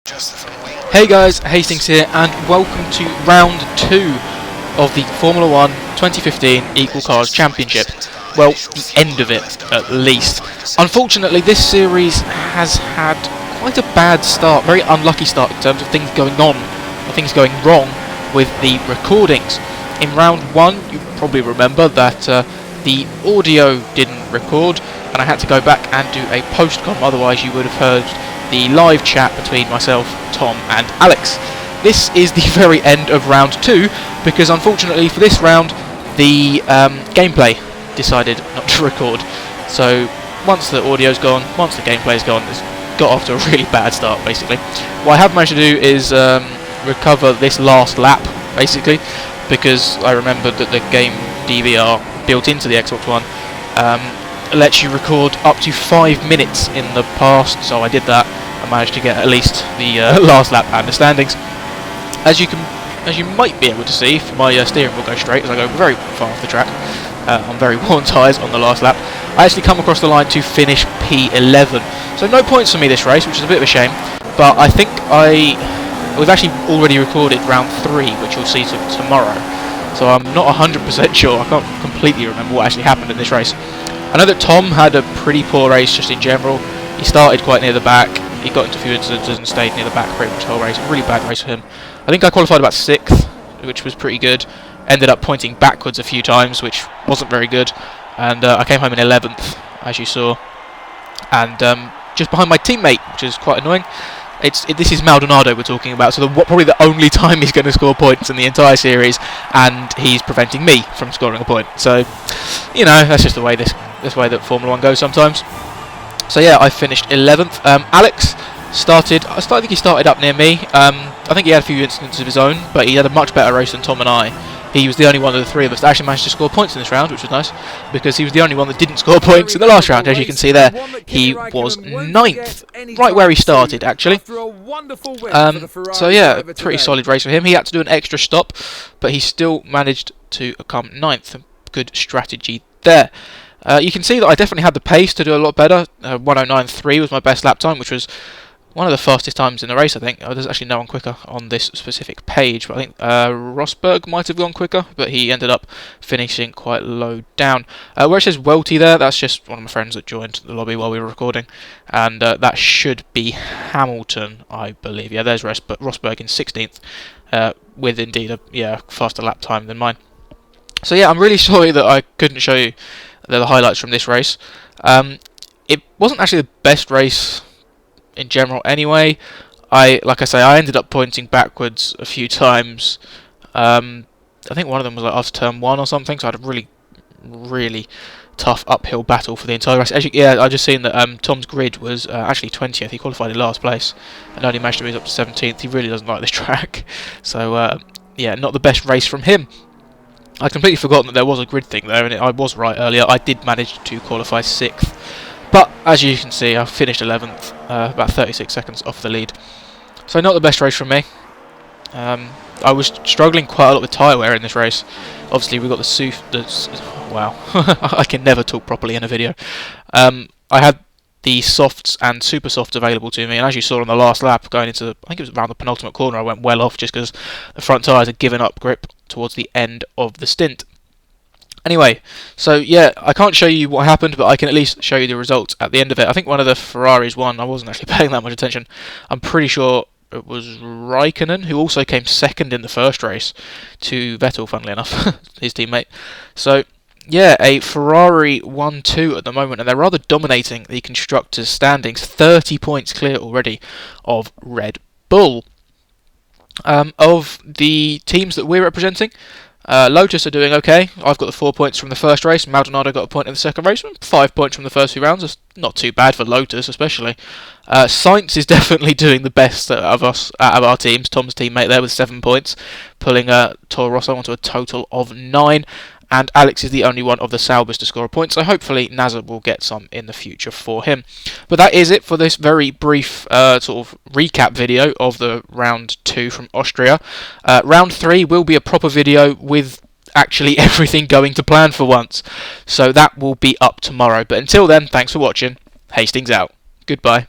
Hey guys, Hastings here, and welcome to round 2 of the Formula 1 2015 Equal Cars Championship. Well, the end of it, at least. Unfortunately, this series has had quite a bad start, very unlucky start in terms of things going on, or things going wrong with the recordings. In round 1, you probably remember that the audio didn't record, and I had to go back and do a post-com, otherwise you would have heard the live chat between myself, Tom and Alex. This is the very end of round 2 because unfortunately for this round the gameplay decided not to record. So once the audio's gone, once the gameplay's gone, it's got off to a really bad start basically. What I have managed to do is recover this last lap basically, because I remembered that the game DVR built into the Xbox One lets you record up to 5 minutes in the past, so I did that. I managed to get at least the last lap and the standings. As you might be able to see, my steering will go straight as I go very far off the track on very worn tyres on the last lap. I actually come across the line to finish P11, so no points for me this race, which is a bit of a shame. But I think we've actually already recorded round 3, which you'll see tomorrow. So I'm not 100% sure. I can't completely remember what actually happened in this race. I know that Tom had a pretty poor race just in general. He started quite near the back, he got into a few incidents and stayed near the back pretty much the whole race. A really bad race for him. I think I qualified about 6th, which was pretty good. Ended up pointing backwards a few times, which wasn't very good. And I came home in 11th, as you saw. And just behind my teammate, which is quite annoying. This is Maldonado we're talking about, so probably the only time he's going to score points in the entire series, and he's preventing me from scoring a point. So, you know, that's just the way this way that Formula 1 goes sometimes. So yeah, I finished 11th. Alex started, I think he started up near me. I think he had a few incidents of his own, but he had a much better race than Tom and I. He was the only one of the three of us that actually managed to score points in this round, which was nice, because he was the only one that didn't score points in the last round. As you can see there, he was 9th, right where he started actually. So yeah, a pretty solid race for him. He had to do an extra stop, but he still managed to come 9th. Good strategy there. You can see that I definitely had the pace to do a lot better. 1:09.3 was my best lap time, which was one of the fastest times in the race, I think. There's actually no one quicker on this specific page, but I think Rosberg might have gone quicker, but he ended up finishing quite low down. Where it says Welty there, that's just one of my friends that joined the lobby while we were recording, and that should be Hamilton, I believe. Yeah, there's Rosberg in 16th, with indeed a faster lap time than mine. So yeah, I'm really sorry that I couldn't show you the highlights from this race. It wasn't actually the best race in general anyway. Like I say, I ended up pointing backwards a few times. I think one of them was like after turn 1 or something, so I had a really tough uphill battle for the entire race. I just seen that Tom's grid was actually 20th. He qualified in last place and only managed to move up to 17th. He really doesn't like this track. So yeah, not the best race from him. I'd completely forgotten that there was a grid thing there, and I was right earlier. I did manage to qualify 6th. But, as you can see, I finished 11th, about 36 seconds off the lead. So not the best race from me. I was struggling quite a lot with tyre wear in this race. Obviously, we got wow, I can never talk properly in a video. I had the softs and super softs available to me, and as you saw on the last lap, going into, I think it was around the penultimate corner, I went well off just because the front tyres had given up grip towards the end of the stint. Anyway, so yeah, I can't show you what happened, but I can at least show you the results at the end of it. I think one of the Ferraris won. I wasn't actually paying that much attention. I'm pretty sure it was Raikkonen, who also came 2nd in the first race to Vettel, funnily enough, his teammate. So yeah, a Ferrari 1-2 at the moment, and they're rather dominating the constructors' standings. 30 points clear already of Red Bull. Of the teams that we're representing, Lotus are doing okay. I've got the 4 points from the first race. Maldonado got a point in the second race. 5 points from the first few rounds. That's not too bad for Lotus, especially. Sainz is definitely doing the best out of our teams. Tom's teammate there with 7 points, pulling Toro Rosso onto a total of 9. And Alex is the only one of the Saubers to score a point, so hopefully NASA will get some in the future for him. But that is it for this very brief sort of recap video of the round 2 from Austria. Round 3 will be a proper video with actually everything going to plan for once, so that will be up tomorrow. But until then, thanks for watching. Hastings out. Goodbye.